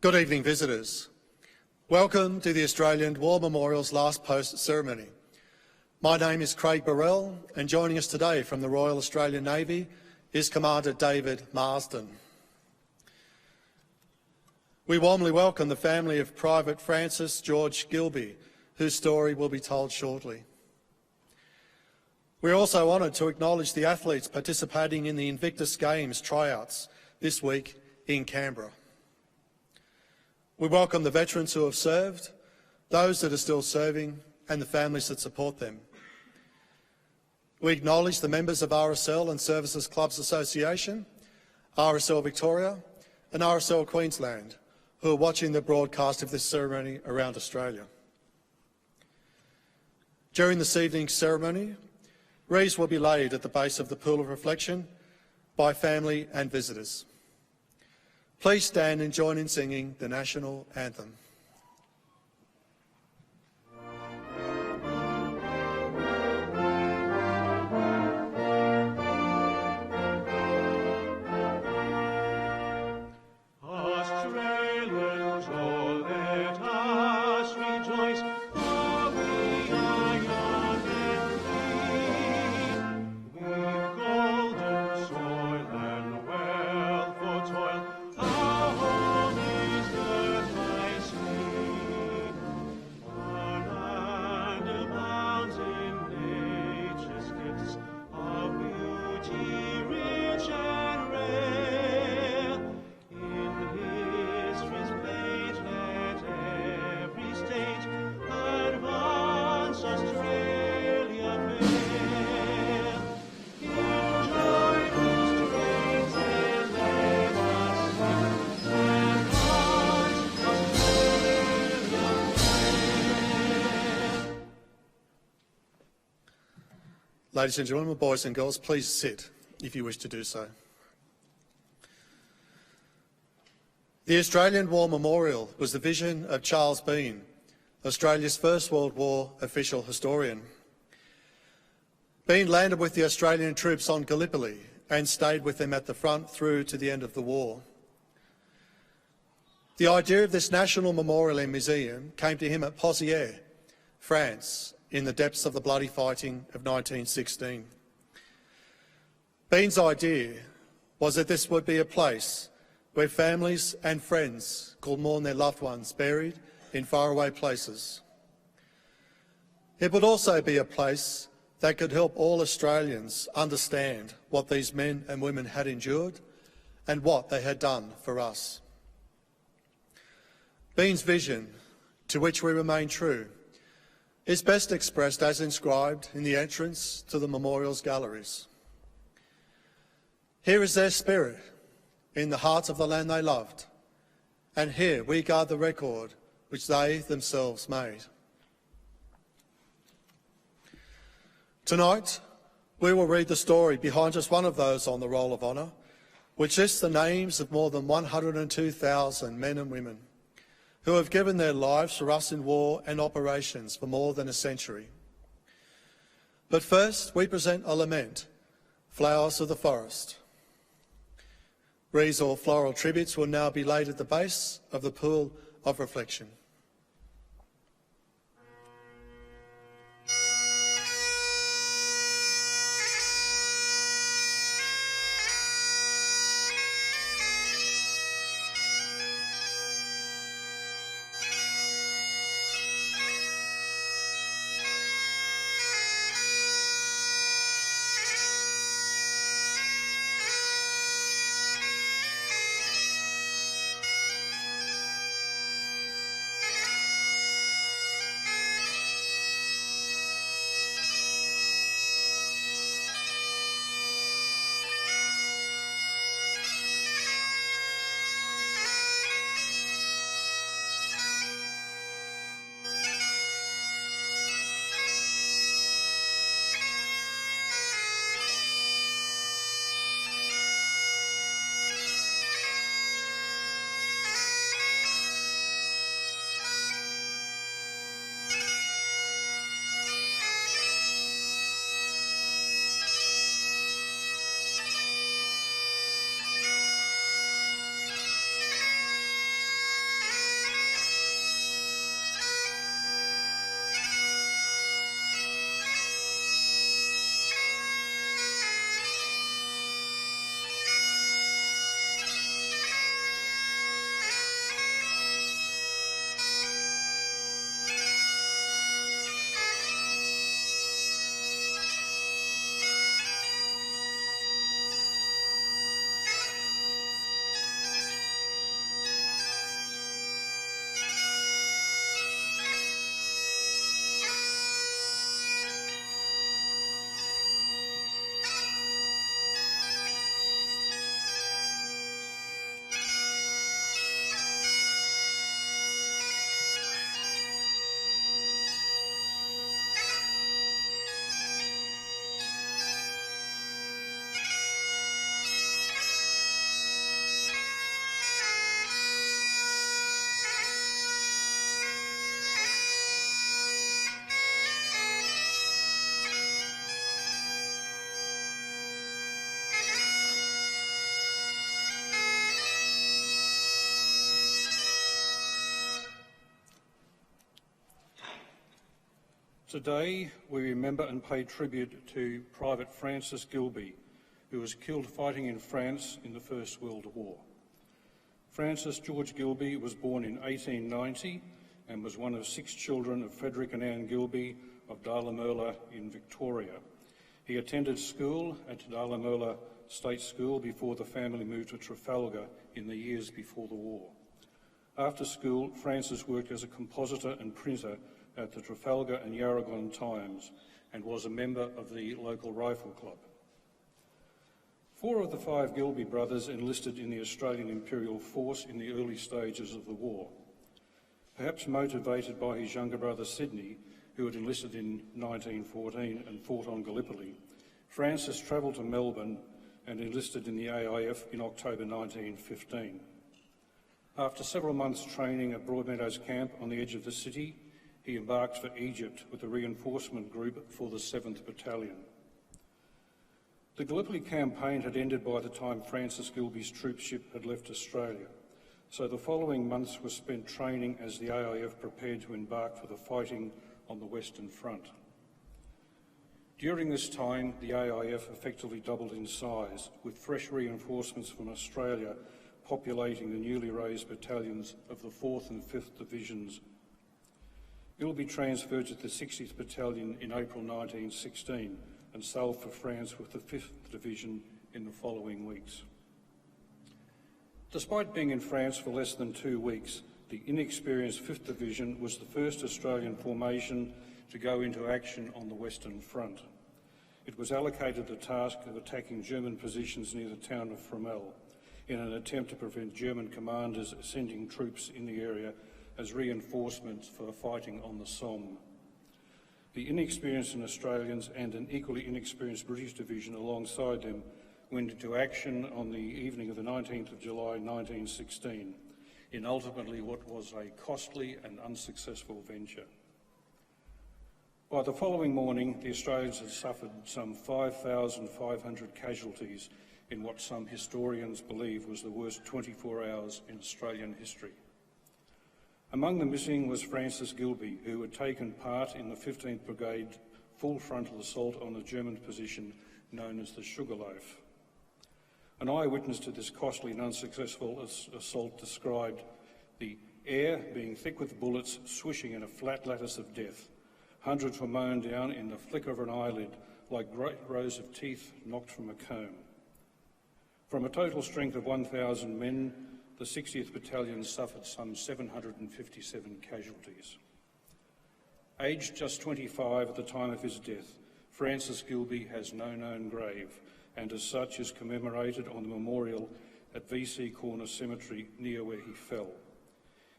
Good evening, visitors. Welcome to the Australian War Memorial's last post ceremony. My name is Craig Burrell, and joining us today from the Royal Australian Navy is Commander David Marsden. We warmly welcome the family of Private Francis George Gilby, whose story will be told shortly. We're also honoured to acknowledge the athletes participating in the Invictus Games tryouts this week in Canberra. We welcome the veterans who have served, those that are still serving, and the families that support them. We acknowledge the members of RSL and Services Clubs Association, RSL Victoria and RSL Queensland, who are watching the broadcast of this ceremony around Australia. During this evening's ceremony, wreaths will be laid at the base of the Pool of Reflection by family and visitors. Please stand and join in singing the National Anthem. Ladies and gentlemen, boys and girls, please sit if you wish to do so. The Australian War Memorial was the vision of Charles Bean, Australia's First World War official historian. Bean landed with the Australian troops on Gallipoli and stayed with them at the front through to the end of the war. The idea of this national memorial and museum came to him at Pozières, France, in the depths of the bloody fighting of 1916. Bean's idea was that this would be a place where families and friends could mourn their loved ones buried in faraway places. It would also be a place that could help all Australians understand what these men and women had endured and what they had done for us. Bean's vision, to which we remain true, is best expressed as inscribed in the entrance to the memorial's galleries. Here is their spirit in the hearts of the land they loved, and here we guard the record which they themselves made. Tonight, we will read the story behind just one of those on the Roll of Honour, which lists the names of more than 102,000 men and women who have given their lives for us in war and operations for more than a century. But first, we present a lament, Flowers of the Forest. Wreaths or floral tributes will now be laid at the base of the Pool of Reflection. Today, we remember and pay tribute to Private Francis Gilby, who was killed fighting in France in the First World War. Francis George Gilby was born in 1890 and was one of 6 children of Frederick and Anne Gilby of Darlamerla in Victoria. He attended school at Darlamerla State School before the family moved to Trafalgar in the years before the war. After school, Francis worked as a compositor and printer at the Trafalgar and Yarragon Times and was a member of the local rifle club. 4 of the 5 Gilby brothers enlisted in the Australian Imperial Force in the early stages of the war. Perhaps motivated by his younger brother Sydney, who had enlisted in 1914 and fought on Gallipoli, Francis travelled to Melbourne and enlisted in the AIF in October 1915. After several months training at Broadmeadows Camp on the edge of the city, he embarked for Egypt with a reinforcement group for the 7th Battalion. The Gallipoli campaign had ended by the time Francis Gilby's troopship had left Australia, so the following months were spent training as the AIF prepared to embark for the fighting on the Western Front. During this time, the AIF effectively doubled in size, with fresh reinforcements from Australia populating the newly raised battalions of the 4th and 5th Divisions. Gilby transferred to the 60th Battalion in April 1916 and sailed for France with the 5th Division in the following weeks. Despite being in France for less than 2 weeks, the inexperienced 5th Division was the first Australian formation to go into action on the Western Front. It was allocated the task of attacking German positions near the town of Fromelles in an attempt to prevent German commanders sending troops in the area as reinforcements for the fighting on the Somme. The inexperienced Australians and an equally inexperienced British division alongside them went into action on the evening of the 19th of July 1916 in ultimately what was a costly and unsuccessful venture. By the following morning, the Australians had suffered some 5,500 casualties in what some historians believe was the worst 24 hours in Australian history. Among the missing was Francis Gilby, who had taken part in the 15th Brigade full frontal assault on the German position known as the Sugarloaf. An eyewitness to this costly and unsuccessful assault described the air being thick with bullets swishing in a flat lattice of death. Hundreds were mown down in the flick of an eyelid like great rows of teeth knocked from a comb. From a total strength of 1,000 men, the 60th Battalion suffered some 757 casualties. Aged just 25 at the time of his death, Francis Gilby has no known grave and as such is commemorated on the memorial at VC Corner Cemetery near where he fell.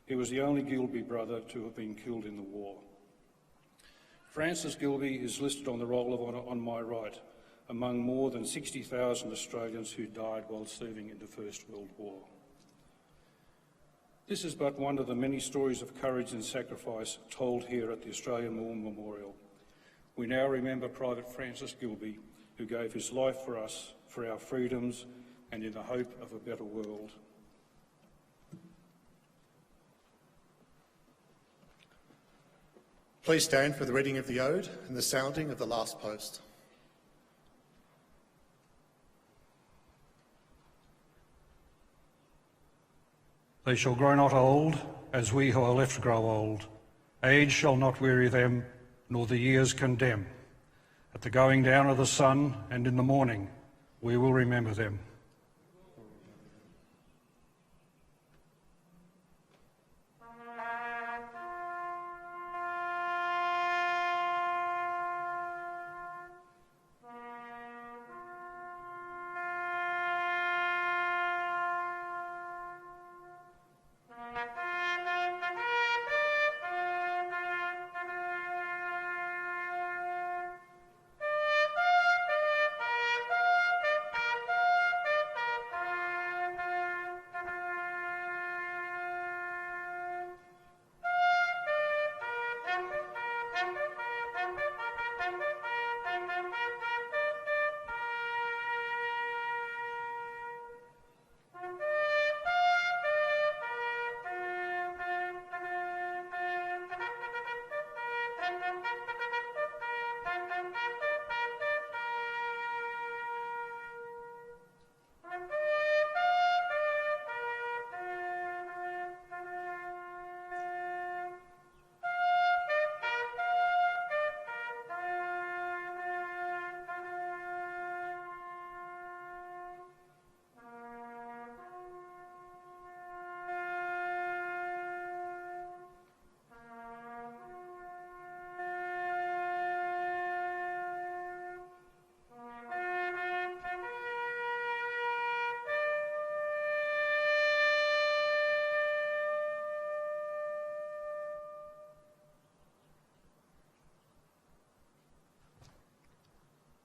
He was the only Gilby brother to have been killed in the war. Francis Gilby is listed on the roll of honour on my right, among more than 60,000 Australians who died while serving in the First World War. This is but one of the many stories of courage and sacrifice told here at the Australian War Memorial. We now remember Private Francis Gilby, who gave his life for us, for our freedoms, and in the hope of a better world. Please stand for the reading of the Ode and the sounding of the last post. They shall grow not old, as we who are left grow old. Age shall not weary them, nor the years condemn. At the going down of the sun and in the morning, we will remember them.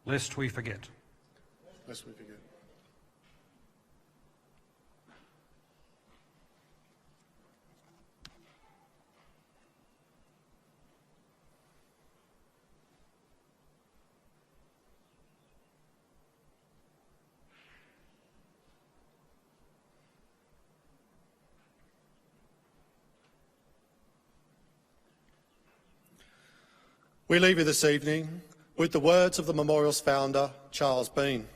lest we forget. Lest we forget. We leave you this evening with the words of the memorial's founder, Charles Bean.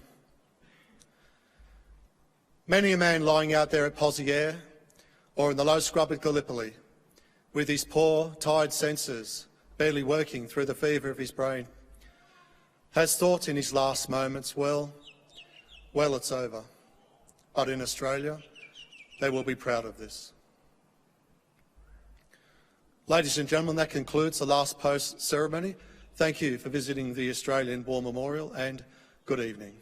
Many a man lying out there at Pozières or in the low scrub at Gallipoli, with his poor, tired senses barely working through the fever of his brain, has thought in his last moments, well, it's over. But in Australia, they will be proud of this. Ladies and gentlemen, that concludes the last post ceremony. Thank you for visiting the Australian War Memorial and good evening.